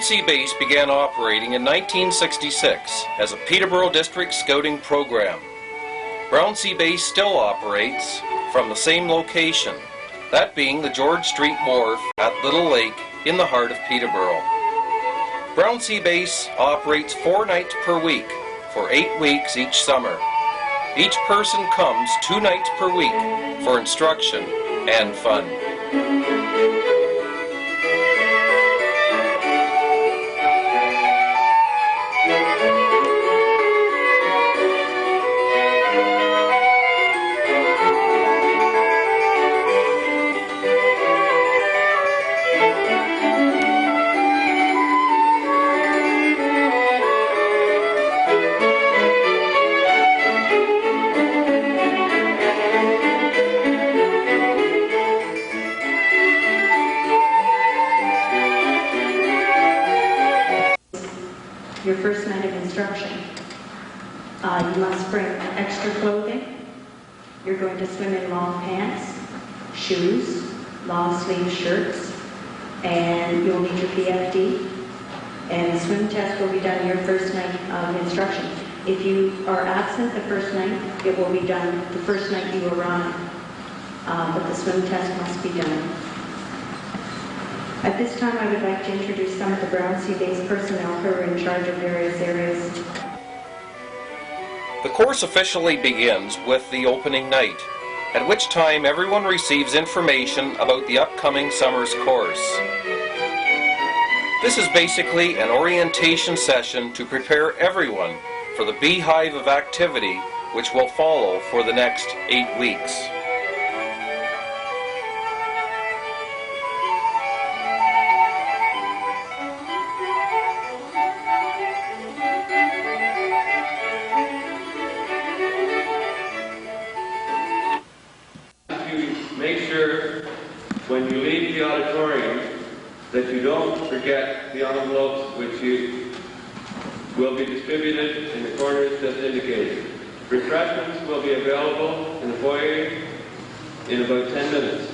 Brownsea Base began operating in 1966 as a Peterborough District Scouting program. Brownsea Base still operates from the same location, that being the George Street Wharf at Little Lake in the heart of Peterborough. Brownsea Base operates 4 nights per week for 8 weeks each summer. Each person comes 2 nights per week for instruction and fun. Your first night of instruction. You must bring extra clothing. You're going to swim in long pants, shoes, long sleeve shirts, and you'll need your PFD. And the swim test will be done your first night of instruction. If you are absent the first night, it will be done the first night you arrive. But the swim test must be done. At this time, I would like to introduce some of the Brownsea Base personnel who are in charge of various areas. The course officially begins with the opening night, at which time everyone receives information about the upcoming summer's course. This is basically an orientation session to prepare everyone for the beehive of activity which will follow for the next 8 weeks. Make sure when you leave the auditorium that you don't forget the envelopes which will be distributed in the corners as indicated. Refreshments will be available in the foyer in about 10 minutes.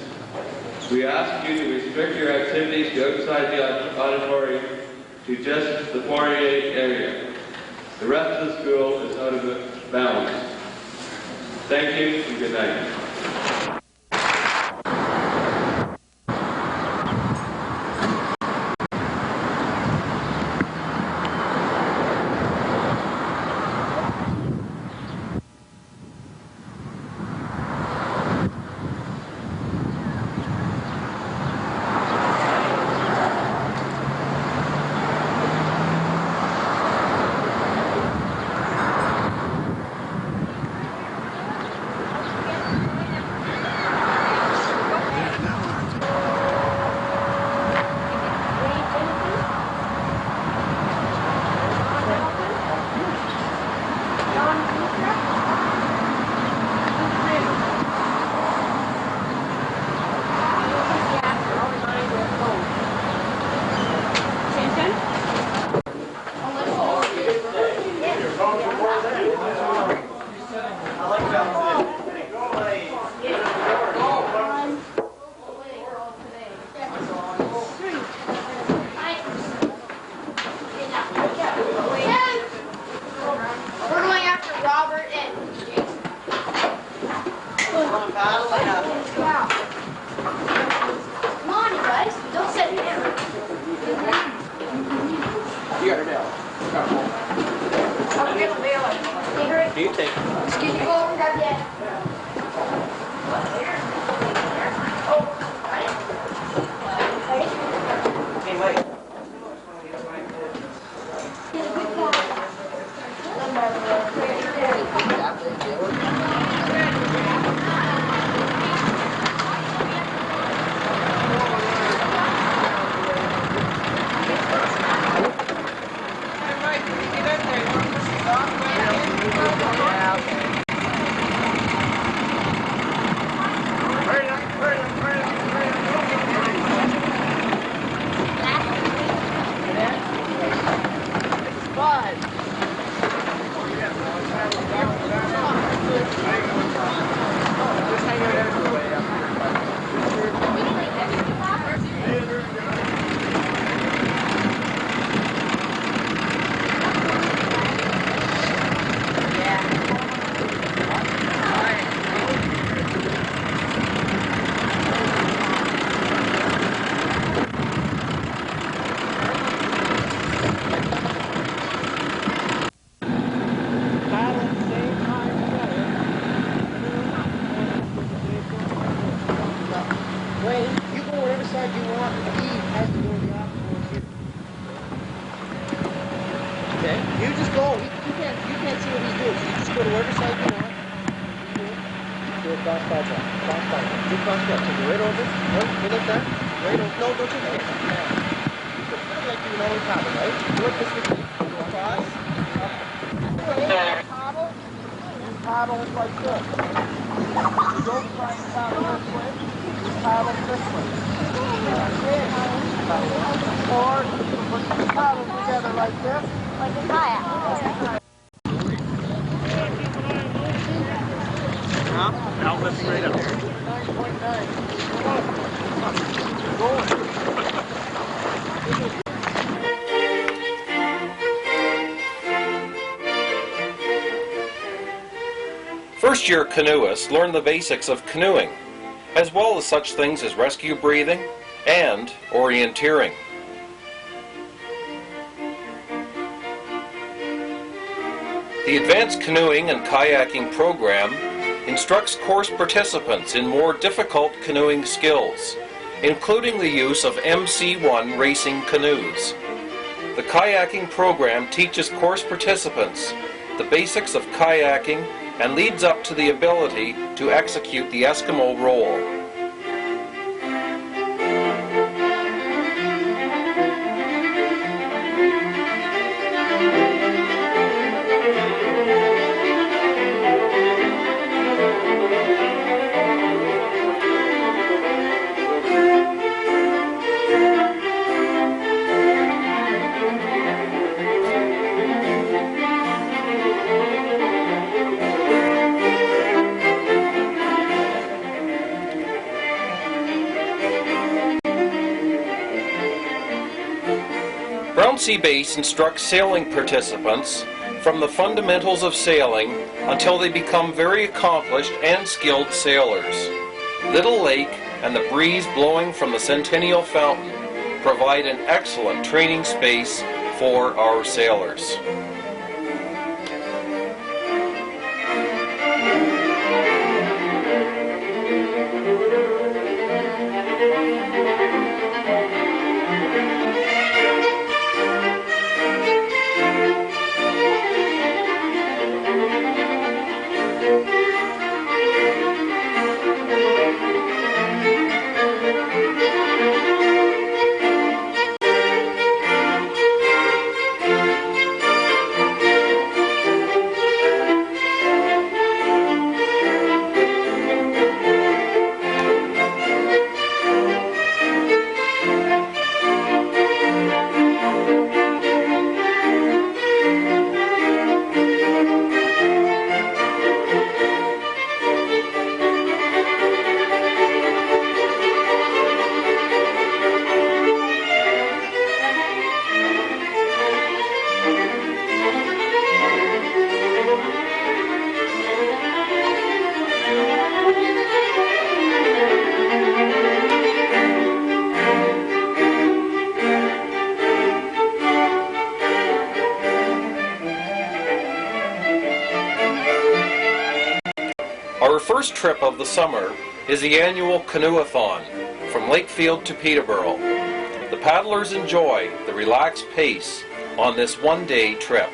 We ask you to restrict your activities to outside the auditorium to just the foyer area. The rest of the school is out of bounds. Thank you and good night. Do a cross side walk. Cross side walk. Do cross walk. So go right over. No, you like that? Right over. No, don't you like that? It's really like you know paddle, right? Do it this way. Go across. Paddle. You paddle like this. You don't try and paddle this way. You paddle this way. Or you put the paddles together like this. Like a kayak. Now lift straight up. 9.9. First-year canoeists learn the basics of canoeing, as well as such things as rescue breathing and orienteering. The Advanced Canoeing and Kayaking program instructs course participants in more difficult canoeing skills, including the use of MC1 racing canoes. The kayaking program teaches course participants the basics of kayaking and leads up to the ability to execute the Eskimo roll. Brownsea Base instructs sailing participants from the fundamentals of sailing until they become very accomplished and skilled sailors. Little Lake and the breeze blowing from the Centennial Fountain provide an excellent training space for our sailors. Our first trip of the summer is the annual Canoeathon from Lakefield to Peterborough. The paddlers enjoy the relaxed pace on this one-day trip.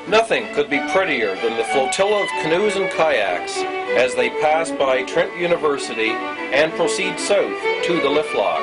Nothing could be prettier than the flotilla of canoes and kayaks as they pass by Trent University and proceed south to the lift lock.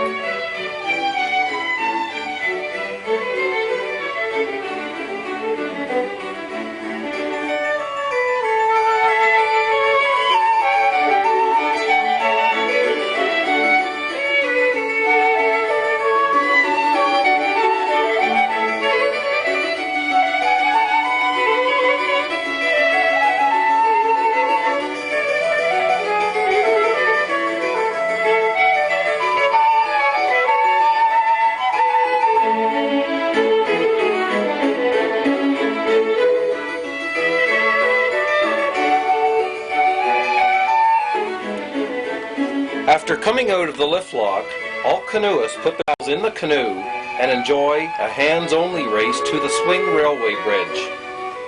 After coming out of the lift lock, all canoeists put themselves in the canoe and enjoy a hands-only race to the swing railway bridge.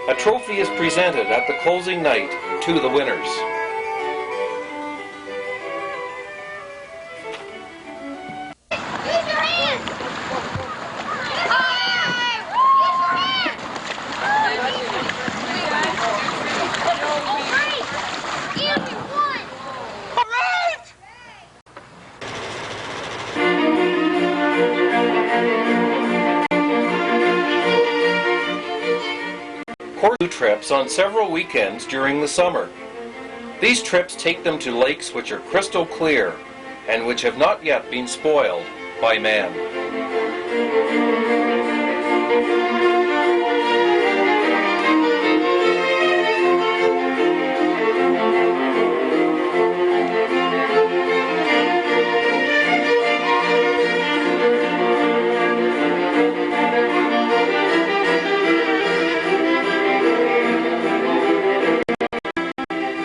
A trophy is presented at the closing night to the winners. Trips on several weekends during the summer. These trips take them to lakes which are crystal clear and which have not yet been spoiled by man.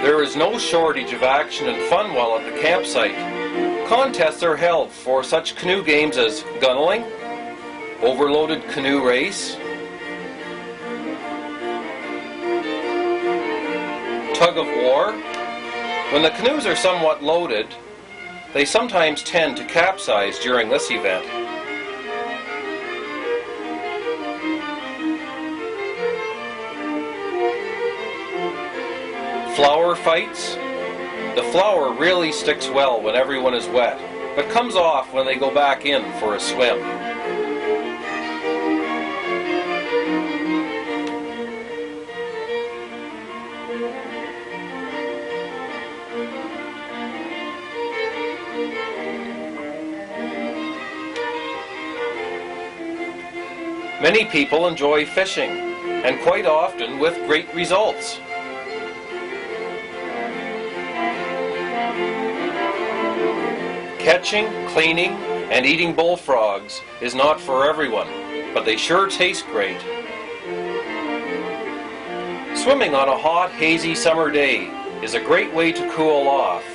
There is no shortage of action and fun while at the campsite. Contests are held for such canoe games as gunneling, overloaded canoe race, tug of war. When the canoes are somewhat loaded, they sometimes tend to capsize during this event. Flower fights. The flour really sticks well when everyone is wet, but comes off when they go back in for a swim. Many people enjoy fishing, and quite often with great results. Catching, cleaning, and eating bullfrogs is not for everyone, but they sure taste great. Swimming on a hot, hazy summer day is a great way to cool off.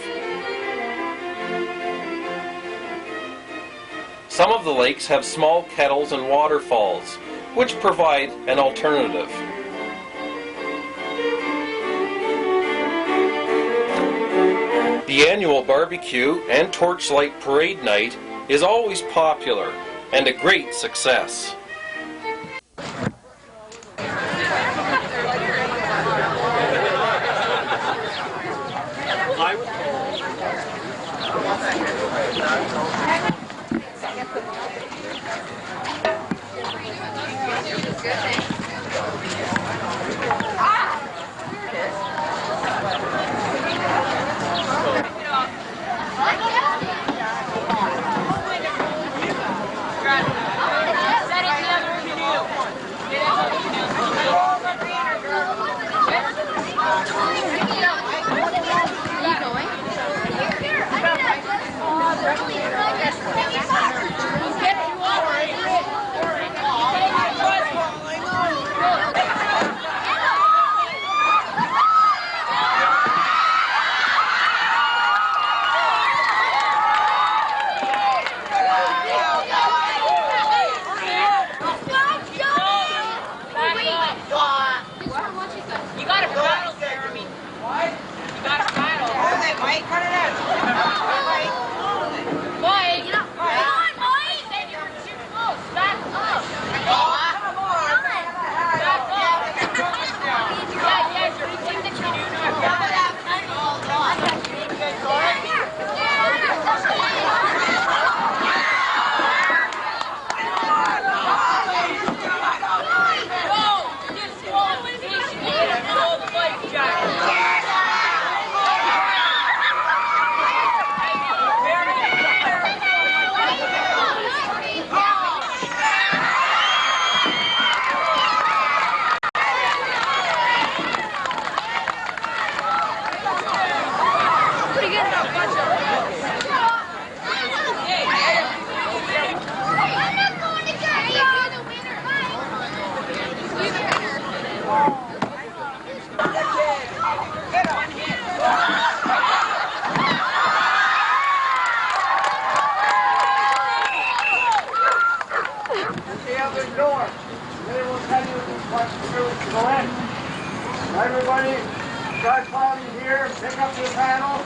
Some of the lakes have small kettles and waterfalls, which provide an alternative. The annual barbecue and torchlight parade night is always popular and a great success. Go ahead. Everybody, start climbing here. Pick up your paddle.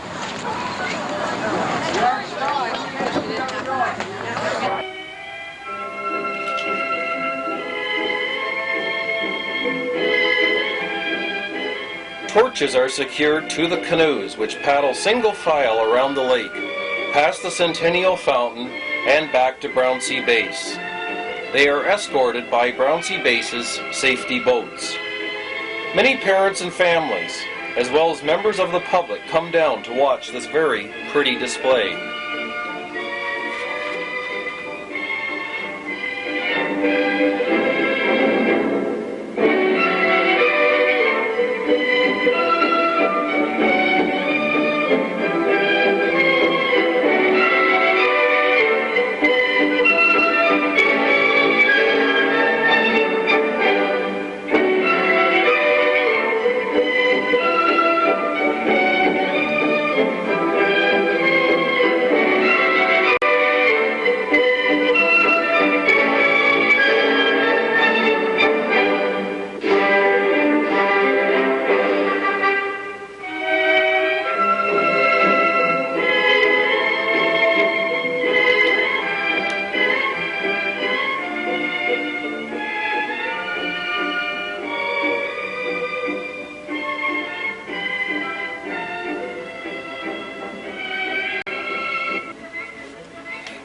Start going. Torches are secured to the canoes, which paddle single file around the lake, past the Centennial Fountain, and back to Brownsea Base. They are escorted by Brownsea Base's safety boats. Many parents and families, as well as members of the public, come down to watch this very pretty display.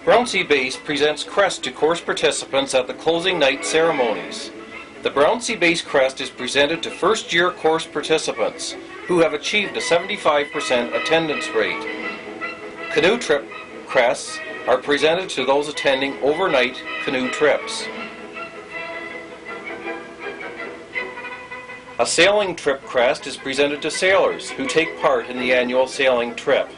Brownsea Base presents crest to course participants at the closing night ceremonies. The Brownsea Base crest is presented to first-year course participants who have achieved a 75% attendance rate. Canoe trip crests are presented to those attending overnight canoe trips. A sailing trip crest is presented to sailors who take part in the annual sailing trip.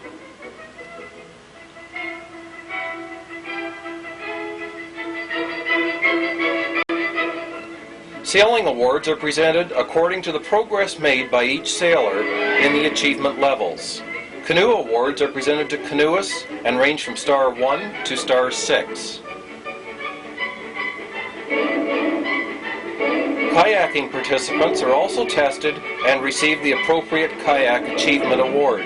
Sailing awards are presented according to the progress made by each sailor in the achievement levels. Canoe awards are presented to canoeists and range from star 1 to star 6. Kayaking participants are also tested and receive the appropriate Kayak Achievement Award.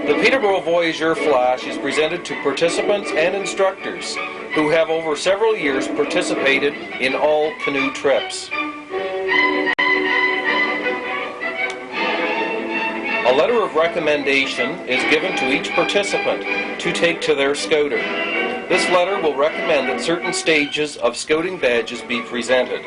The Peterborough Voyageur Flash is presented to participants and instructors who have over several years participated in all canoe trips. A letter of recommendation is given to each participant to take to their scouter. This letter will recommend that certain stages of scouting badges be presented.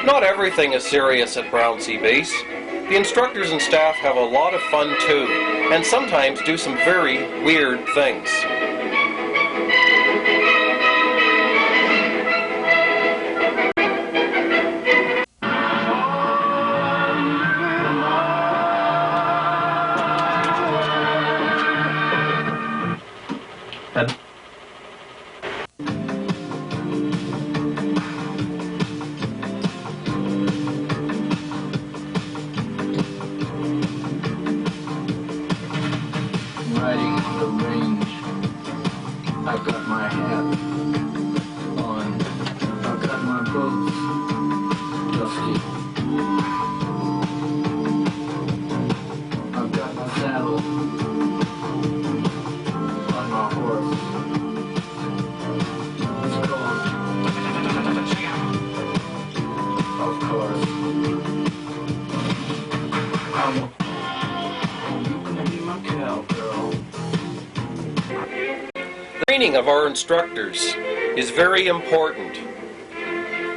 Not everything is serious at Brownsea Base. The instructors and staff have a lot of fun too, and sometimes do some very weird things. Riding on the range, I've got my hat on, I've got my boots dusty, I've got my saddle on my horse. It's cold, of course. You can be my cowgirl. The training of our instructors is very important.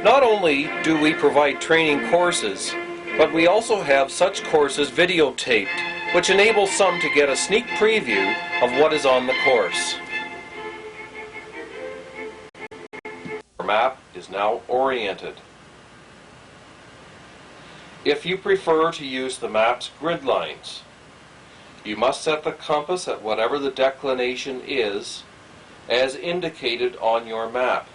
Not only do we provide training courses, but we also have such courses videotaped, which enables some to get a sneak preview of what is on the course. Our map is now oriented. If you prefer to use the map's grid lines, You must set the compass at whatever the declination is, as indicated on your map.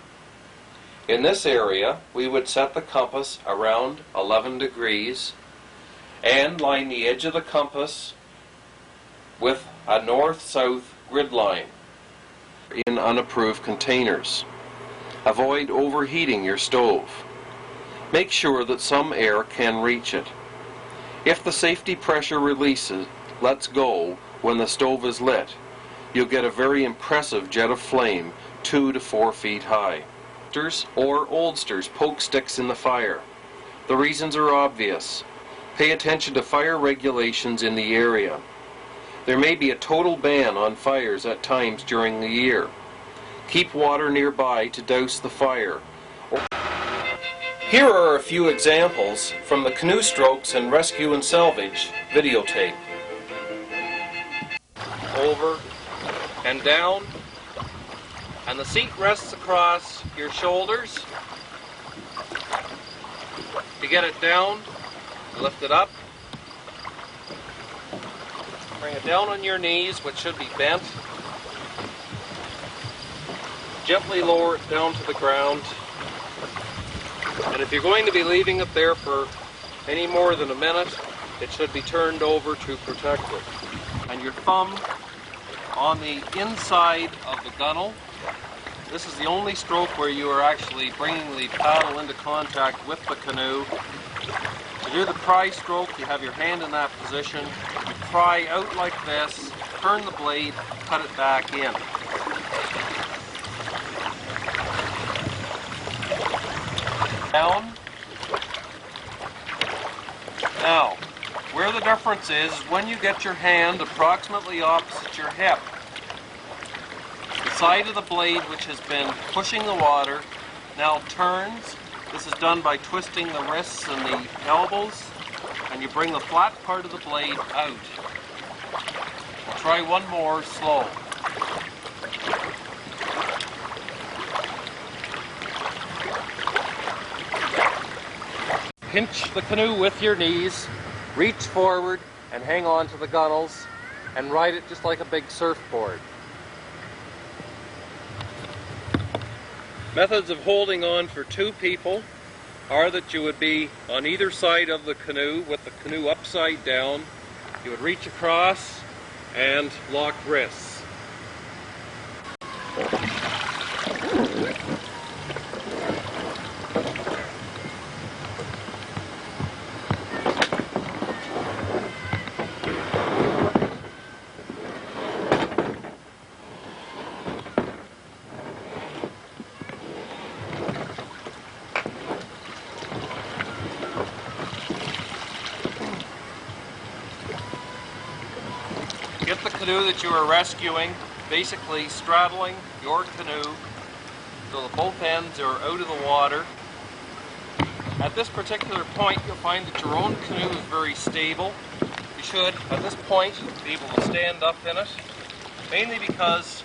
In this area, we would set the compass around 11 degrees and line the edge of the compass with a north-south grid line in unapproved containers. Avoid overheating your stove. Make sure that some air can reach it. If the safety pressure releases lets go when the stove is lit, you'll get a very impressive jet of flame 2 to 4 feet high. Or oldsters poke sticks in the fire. The reasons are obvious. Pay attention to fire regulations in the area. There may be a total ban on fires at times during the year. Keep water nearby to douse the fire. Here are a few examples from the Canoe Strokes and Rescue and Salvage videotape. Over and down, and the seat rests across your shoulders. To get it down, lift it up. Bring it down on your knees, which should be bent. Gently lower it down to the ground. And if you're going to be leaving it there for any more than a minute, it should be turned over to protect it. And your thumb on the inside of the gunnel. This is the only stroke where you are actually bringing the paddle into contact with the canoe. To do the pry stroke, you have your hand in that position. You pry out like this, turn the blade, cut it back in. Down. Now, where the difference is when you get your hand approximately opposite your hip. The side of the blade which has been pushing the water now turns. This is done by twisting the wrists and the elbows, and you bring the flat part of the blade out. We'll try one more slow. Pinch the canoe with your knees, reach forward and hang on to the gunnels and ride it just like a big surfboard. Methods of holding on for 2 people are that you would be on either side of the canoe with the canoe upside down. You would reach across and lock wrists. Get the canoe that you are rescuing, basically straddling your canoe so that both ends are out of the water. At this particular point, you'll find that your own canoe is very stable. You should, at this point, be able to stand up in it, mainly because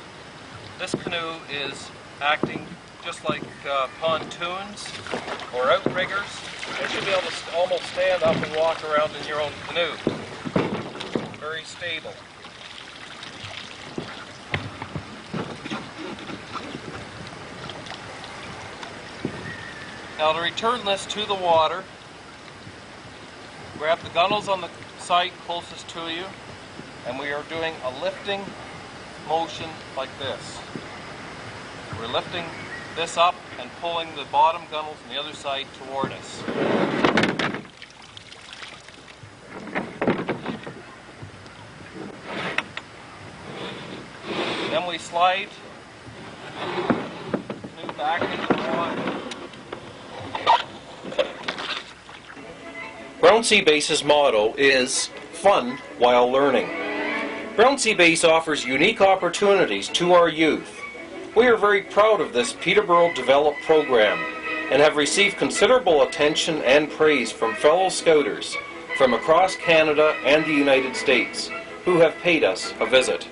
this canoe is acting just like pontoons or outriggers. You should be able to almost stand up and walk around in your own canoe. Very stable. Now to return this to the water, grab the gunnels on the side closest to you, and we are doing a lifting motion like this. We're lifting this up and pulling the bottom gunnels on the other side toward us. Then we slide the canoe back into the water. Brownsea Base's motto is fun while learning. Brownsea Base offers unique opportunities to our youth. We are very proud of this Peterborough developed program and have received considerable attention and praise from fellow Scouters from across Canada and the United States who have paid us a visit.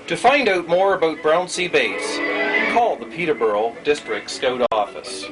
To find out more about Brownsea Base, call the Peterborough District Scout Office.